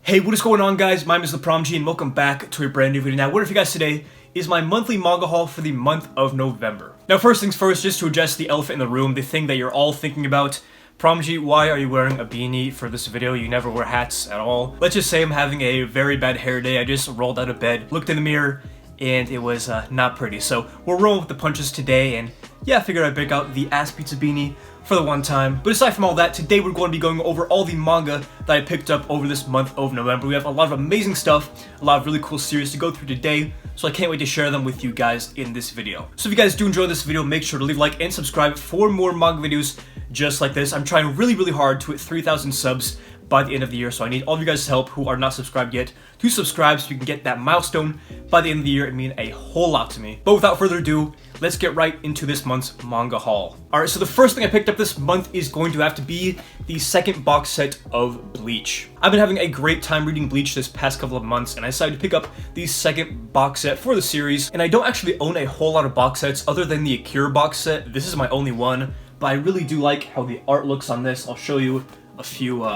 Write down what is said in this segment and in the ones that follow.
Hey, what is going on, guys? My name is ThePromG and welcome back to a brand new video. Now, what for you guys today is my monthly manga haul for the month of November. Now, first things first, just to address the elephant in the room, the thing that you're all thinking about. PromG, why are you wearing a beanie for this video? You never wear hats at all. Let's just say I'm having a very bad hair day. I just rolled out of bed, looked in the mirror, and it was not pretty. So we're rolling with the punches today, and yeah, I figured I'd break out the ass pizza beanie for the one time. But aside from all that, today we're going to be going over all the manga that I picked up over this month of November. We have a lot of amazing stuff, a lot of really cool series to go through today, so I can't wait to share them with you guys in this video. So if you guys do enjoy this video, make sure to leave a like and subscribe for more manga videos just like this. I'm trying really hard to hit 3,000 subs by the end of the year, so I need all of you guys' help who are not subscribed yet to subscribe so you can get that milestone by the end of the year. It means a whole lot to me. But without further ado, let's get right into this month's manga haul. Alright, so the first thing I picked up this month is going to have to be the second box set of Bleach. I've been having a great time reading Bleach this past couple of months, and I decided to pick up the second box set for the series. And I don't actually own a whole lot of box sets other than the Akira box set. This is my only one, but I really do like how the art looks on this. I'll show you a few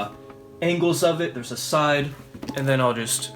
angles of it. There's a side, and then I'll just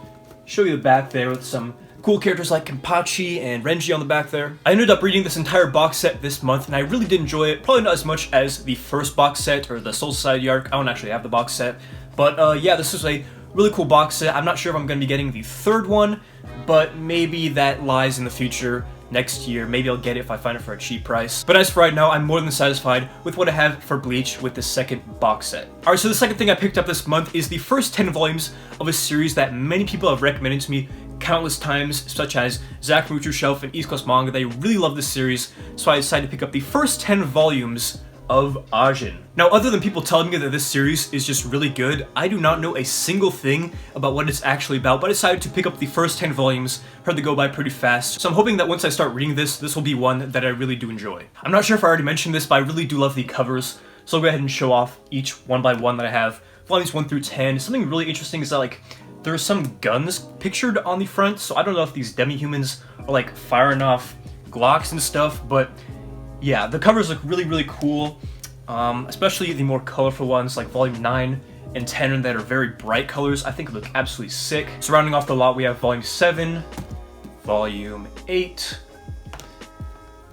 show you the back there with some cool characters like Kenpachi and Renji on the back there. I ended up reading this entire box set this month, and I really did enjoy it. Probably not as much as the first box set or the Soul Society arc. I don't actually have the box set, but yeah, this is a really cool box set. I'm not sure if I'm going to be getting the third one, but maybe that lies in the future. Next year, maybe I'll get it if I find it for a cheap price. But as for right now, I'm more than satisfied with what I have for Bleach with the second box set. Alright, so the second thing I picked up this month is the first 10 volumes of a series that many people have recommended to me countless times, such as Zach from Mutual Shelf and East Coast Manga. They really love this series, so I decided to pick up the first 10 volumes of Ajin. Now, other than people telling me that this series is just really good, I do not know a single thing about what it's actually about, but I decided to pick up the first 10 volumes. Heard they go by pretty fast, so I'm hoping that once I start reading this will be one that I really do enjoy. I'm not sure if I already mentioned this, but I really do love the covers, so I'll go ahead and show off each one by one that I have. Volumes 1 through 10. Something really interesting is that, like, there are some guns pictured on the front, so I don't know if these demi-humans are, like, firing off Glocks and stuff, but yeah, the covers look really cool, especially the more colorful ones like Volume 9 and 10 that are very bright colors. I think look absolutely sick. Surrounding off the lot, we have Volume 7, Volume 8,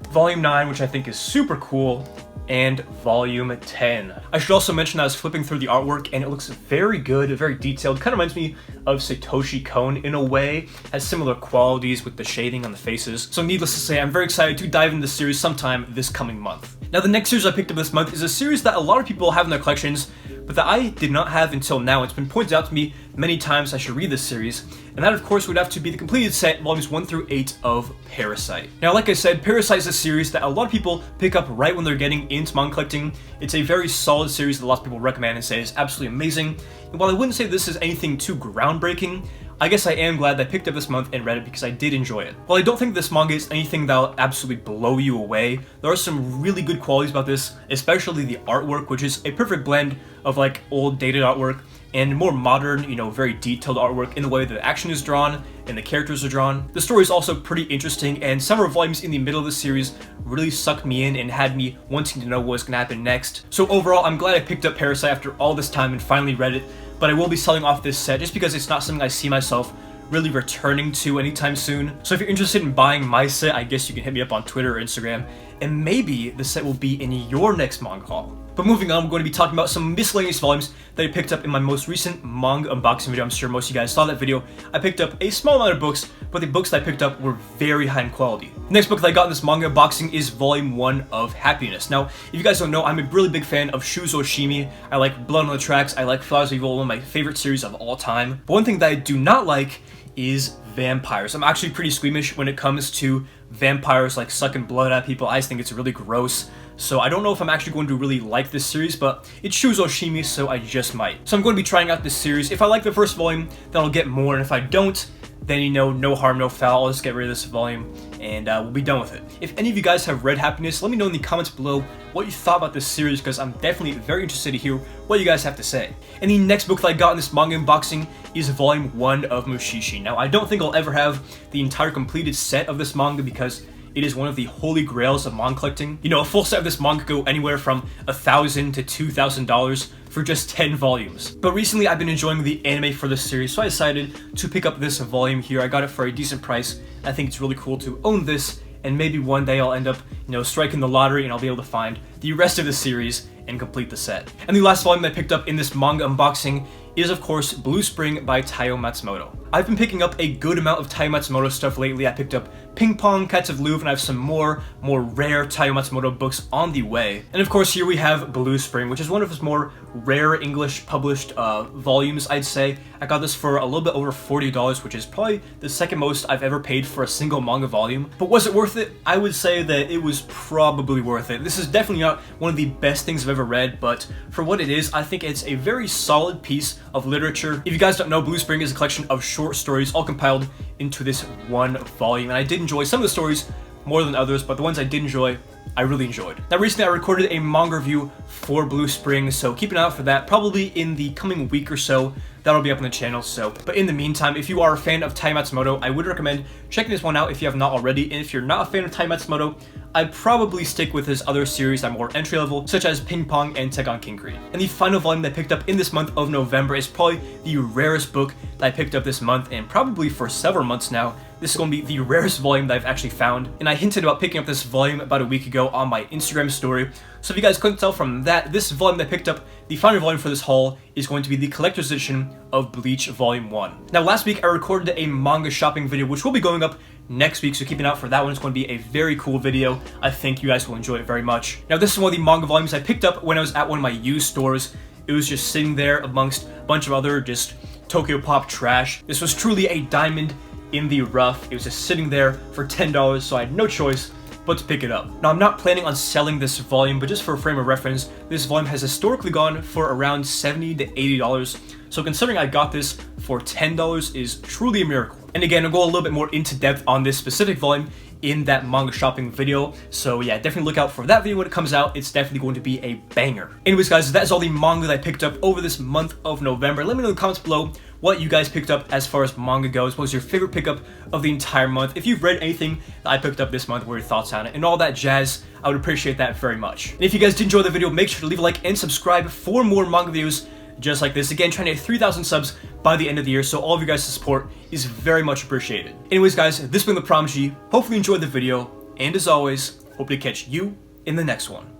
Volume 9, which I think is super cool, and Volume 10. I should also mention that I was flipping through the artwork and it looks very good, very detailed. Kind of reminds me of Satoshi Kon in a way. Has similar qualities with the shading on the faces. So needless to say, I'm very excited to dive into this series sometime this coming month. Now, the next series I picked up this month is a series that a lot of people have in their collections, but that I did not have until now. It's been pointed out to me many times I should read this series, and that of course would have to be the completed set, volumes 1 through 8 of Parasite. Now, like I said, Parasite is a series that a lot of people pick up right when they're getting into manga collecting. It's a very solid series that lots of people recommend and say is absolutely amazing, and while I wouldn't say this is anything too groundbreaking, I guess I am glad that I picked up this month and read it because I did enjoy it. While I don't think this manga is anything that'll absolutely blow you away, there are some really good qualities about this, especially the artwork, which is a perfect blend of like old dated artwork and more modern, you know, very detailed artwork in the way the action is drawn and the characters are drawn. The story is also pretty interesting, and several volumes in the middle of the series really sucked me in and had me wanting to know what was going to happen next. So overall, I'm glad I picked up Parasite after all this time and finally read it, but I will be selling off this set just because it's not something I see myself really returning to anytime soon. So if you're interested in buying my set, I guess you can hit me up on Twitter or Instagram, and maybe the set will be in your next manga haul. But moving on, I'm going to be talking about some miscellaneous volumes that I picked up in my most recent manga unboxing video. I'm sure most of you guys saw that video. I picked up a small amount of books, but the books that I picked up were very high in quality. The next book that I got in this manga unboxing is Volume 1 of Happiness. Now, if you guys don't know, I'm a really big fan of Shuzo Oshimi. I like Blood on the Tracks. I like Flowers of Evil, one of my favorite series of all time. But one thing that I do not like is vampires. I'm actually pretty squeamish when it comes to vampires like sucking blood out of people. I just think it's really gross. So I don't know if I'm actually going to really like this series, but it's Shuzo Oshimi, so I just might. So I'm going to be trying out this series. If I like the first volume, then I'll get more, and if I don't, then, you know, no harm, no foul. I'll just get rid of this volume, and we'll be done with it. If any of you guys have read Happiness, let me know in the comments below what you thought about this series, because I'm definitely very interested to hear what you guys have to say. And the next book that I got in this manga unboxing is Volume 1 of Mushishi. Now, I don't think I'll ever have the entire completed set of this manga because it is one of the holy grails of manga collecting. You know, a full set of this manga could go anywhere from $1,000 to $2,000 for just 10 volumes. But recently I've been enjoying the anime for this series, so I decided to pick up this volume here. I got it for a decent price. I think it's really cool to own this, and maybe one day I'll end up, you know, striking the lottery and I'll be able to find the rest of the series and complete the set. And the last volume that I picked up in this manga unboxing is, of course, Blue Spring by Taiyo Matsumoto. I've been picking up a good amount of Taiyo Matsumoto stuff lately. I picked up Ping Pong, Cats of Louvre, and I have some more rare Taiyo Matsumoto books on the way. And of course, here we have Blue Spring, which is one of his more rare English published volumes, I'd say. I got this for a little bit over $40, which is probably the second most I've ever paid for a single manga volume. But was it worth it? I would say that it was probably worth it. This is definitely not one of the best things I've ever read, but for what it is, I think it's a very solid piece of literature. If you guys don't know, Blue Spring is a collection of short stories all compiled into this one volume, and I did enjoy some of the stories more than others, but the ones I did enjoy, I really enjoyed. Now recently I recorded a manga review for Blue Spring, so keep an eye out for that, probably in the coming week or so. That'll be up on the channel, but in the meantime, if you are a fan of Taiyo Matsumoto, I would recommend checking this one out if you have not already, and if you're not a fan of Taiyo Matsumoto, I'd probably stick with his other series that are more entry level, such as Ping Pong and Tekken Kinkri. And the final volume that I picked up in this month of November is probably the rarest book that I picked up this month, and probably for several months now. This is going to be the rarest volume that I've actually found, and I hinted about picking up this volume about a week ago on my Instagram story. So if you guys couldn't tell from that, this volume that I picked up, the final volume for this haul, is going to be the collector's edition of Bleach Volume 1. Now last week I recorded a manga shopping video, which will be going up next week, so keep an eye out for that one. It's going to be a very cool video. I think you guys will enjoy it very much. Now this is one of the manga volumes I picked up when I was at one of my used stores. It was just sitting there amongst a bunch of other just Tokyo Pop trash. This was truly a diamond in the rough. It was just sitting there for $10, so I had no choice but to pick it up. Now I'm not planning on selling this volume, but just for a frame of reference, this volume has historically gone for around $70 to $80. So considering I got this for $10 is truly a miracle. And again, I'll go a little bit more into depth on this specific volume in that manga shopping video. So yeah, definitely look out for that video when it comes out. It's definitely going to be a banger. Anyways guys, that's all the manga that I picked up over this month of November. Let me know in the comments below what you guys picked up as far as manga goes. What was your favorite pickup of the entire month? If you've read anything that I picked up this month, what are your thoughts on it and all that jazz? I would appreciate that very much. And if you guys did enjoy the video, make sure to leave a like and subscribe for more manga videos just like this. Again, trying to hit 3,000 subs by the end of the year, so all of you guys' support is very much appreciated. Anyways guys, this has been ThePromG. Hopefully you enjoyed the video, and as always, hope to catch you in the next one.